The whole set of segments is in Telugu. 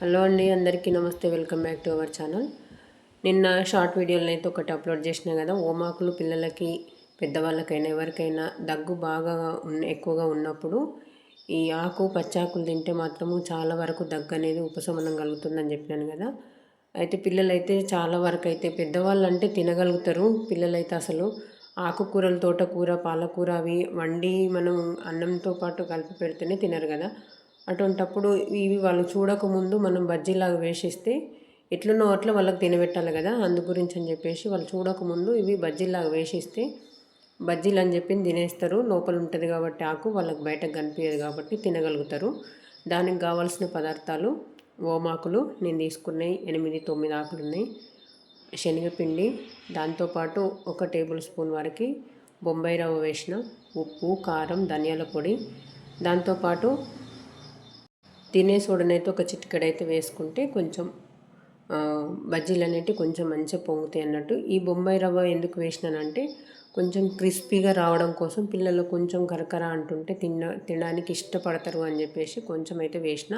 హలో అండి, అందరికీ నమస్తే. Welcome back to our channel. నిన్న షార్ట్ వీడియోలను అయితే ఒకటి అప్లోడ్ చేసినా కదా. ఓమాకులు పిల్లలకి పెద్దవాళ్ళకైనా ఎవరికైనా దగ్గు బాగా ఎక్కువగా ఉన్నప్పుడు ఈ పచ్చాకులు తింటే మాత్రము చాలా వరకు దగ్గు అనేది ఉపశమనం కలుగుతుందని చెప్పినాను కదా. అయితే పిల్లలైతే చాలా వరకు అయితే పెద్దవాళ్ళు అంటే తినగలుగుతారు, పిల్లలైతే అసలు ఆకుకూరలు తోటకూర పాలకూర అవి వండి మనం అన్నంతో పాటు కలిపి పెడితేనే తినరు కదా. అటువంటప్పుడు ఇవి వాళ్ళు చూడకముందు మనం బజ్జీలాగా వేసిస్తే ఎట్లున్నో అట్లా వాళ్ళకి తినబెట్టాలి కదా. అందు గురించి అని చెప్పేసి వాళ్ళు చూడకముందు ఇవి బజ్జీలాగా వేసిస్తే బజ్జీలు అని చెప్పి తినేస్తారు. లోపల ఉంటుంది కాబట్టి వాళ్ళకి బయటకు కనిపించదు కాబట్టి తినగలుగుతారు. దానికి కావాల్సిన పదార్థాలు ఓమాకులు నేను తీసుకున్నాయి 8-9 ఆకులు ఉన్నాయి. శనగపిండి, దాంతోపాటు 1 టేబుల్ స్పూన్ వరకు బొంబాయి రవ్వ వేసిన, ఉప్పు, కారం, ధనియాల పొడి, దాంతోపాటు తినే సోడనైతే ఒక చిటికెడైతే వేసుకుంటే కొంచెం బజ్జీలు అనేవి కొంచెం మంచిగా పొంగుతాయి అన్నట్టు. ఈ బొంబాయి రవ్వ ఎందుకు వేసినానంటే కొంచెం క్రిస్పీగా రావడం కోసం, పిల్లలు కొంచెం కరకర అంటుంటే తినడానికి ఇష్టపడతారు అని చెప్పేసి కొంచెం అయితే వేసిన.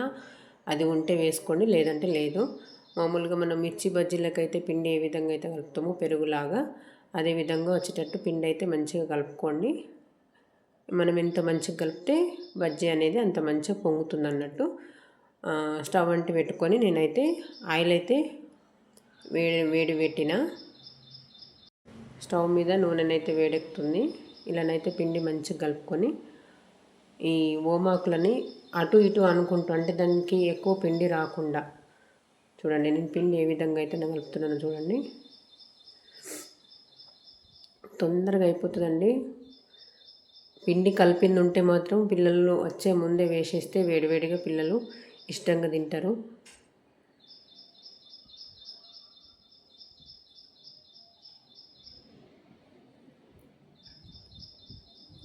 అది ఉంటే వేసుకోండి, లేదంటే లేదు. మామూలుగా మనం మిర్చి బజ్జీలకైతే పిండి ఏ విధంగా అయితే కలుపుతామో పెరుగులాగా, అదే విధంగా వచ్చేటట్టు పిండి అయితే మంచిగా కలుపుకోండి. మనం ఎంత మంచిగా కలిపితే బజ్జీ అనేది అంత మంచిగా పొంగుతుంది అన్నట్టు. స్టవ్ అంటి పెట్టుకొని నేనైతే ఆయిల్ అయితే వేడి పెట్టిన. స్టవ్ మీద నూనెనైతే వేడెక్కుతుంది. ఇలానైతే పిండి మంచిగా కలుపుకొని ఈ ఓమాకులని అటు ఇటు అనుకుంటూ, అంటే దానికి ఎక్కువ పిండి రాకుండా చూడండి. నేను పిండి ఏ విధంగా అయితే నేను కలుపుతున్నాను చూడండి. తొందరగా అయిపోతుందండి. పిండి కలిపింది ఉంటే మాత్రం పిల్లలు వచ్చే ముందే వేసేస్తే వేడివేడిగా పిల్లలు ఇష్టంగా తింటారు.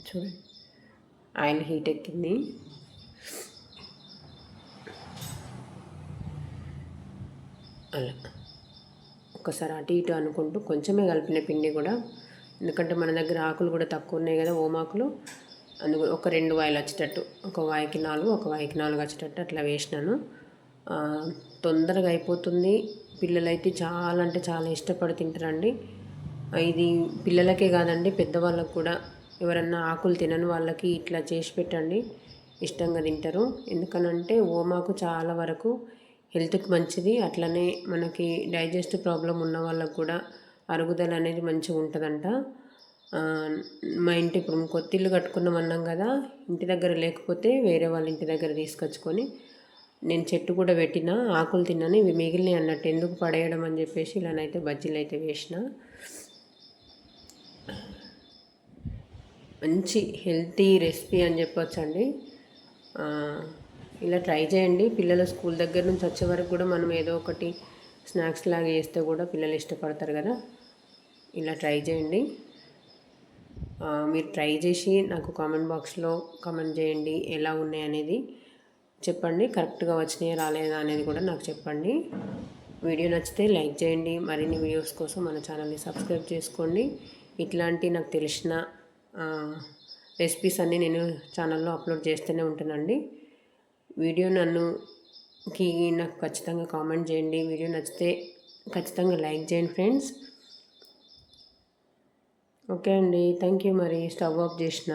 చూడండి, ఆయిల్ హీట్ ఎక్కింది. అలా ఒకసారి అటు ఇటు అనుకుంటూ కొంచెమే కలిపిన పిండి కూడా, ఎందుకంటే మన దగ్గర ఆకులు కూడా తక్కువ ఉన్నాయి కదా ఓమాకులు. అందుకు ఒక 2 వాయిలు వచ్చేటట్టు, ఒక వాయికి 4, ఒక వాయికి 4 వచ్చేటట్టు అట్లా వేసినాను. తొందరగా అయిపోతుంది. పిల్లలైతే చాలా అంటే చాలా ఇష్టపడి తింటారండి. ఇది పిల్లలకే కాదండి, పెద్దవాళ్ళకు కూడా, ఎవరన్నా ఆకులు తినని వాళ్ళకి ఇట్లా చేసి పెట్టండి, ఇష్టంగా తింటారు. ఎందుకనంటే ఓమాకు చాలా వరకు హెల్త్కి మంచిది. అట్లనే మనకి డైజెస్టివ్ ప్రాబ్లం ఉన్న వాళ్ళకు కూడా అరుగుదల అనేది మంచిగా ఉంటుందంట. మా ఇంటి ఇప్పుడు కొత్తిల్లు కట్టుకున్నాం అన్నాం కదా, ఇంటి దగ్గర లేకపోతే వేరే వాళ్ళ ఇంటి దగ్గర తీసుకొచ్చుకొని నేను చెట్టు కూడా పెట్టిన, ఆకులు తిన్నాను. ఇవి మిగిలినాయి అన్నట్టు, ఎందుకు పడేయడం అని చెప్పేసి ఇలానైతే బజ్జీలు అయితే వేసిన. మంచి హెల్తీ రెసిపీ అని చెప్పొచ్చండి. ఇలా ట్రై చేయండి. పిల్లలు స్కూల్ దగ్గర నుంచి వచ్చే వరకు కూడా మనం ఏదో ఒకటి స్నాక్స్ లాగా చేస్తే కూడా పిల్లలు ఇష్టపడతారు కదా. ఇలా ట్రై చేయండి. మీరు ట్రై చేసి నాకు కామెంట్ బాక్స్లో కామెంట్ చేయండి, ఎలా ఉన్నాయి అనేది చెప్పండి. కరెక్ట్గా వచ్చినాయా రాలేదా అనేది కూడా నాకు చెప్పండి. వీడియో నచ్చితే లైక్ చేయండి. మరిన్ని వీడియోస్ కోసం మన ఛానల్ని సబ్స్క్రైబ్ చేసుకోండి. ఇట్లాంటి నాకు తెలిసిన రెసిపీస్ అన్నీ నేను ఛానల్లో అప్లోడ్ చేస్తూనే ఉంటానండి. వీడియో నాకు ఖచ్చితంగా కామెంట్ చేయండి. వీడియో నచ్చితే ఖచ్చితంగా లైక్ చేయండి ఫ్రెండ్స్. ఓకే అండి, థ్యాంక్ యూ. మరి స్టవ్ ఆఫ్ చేసిన.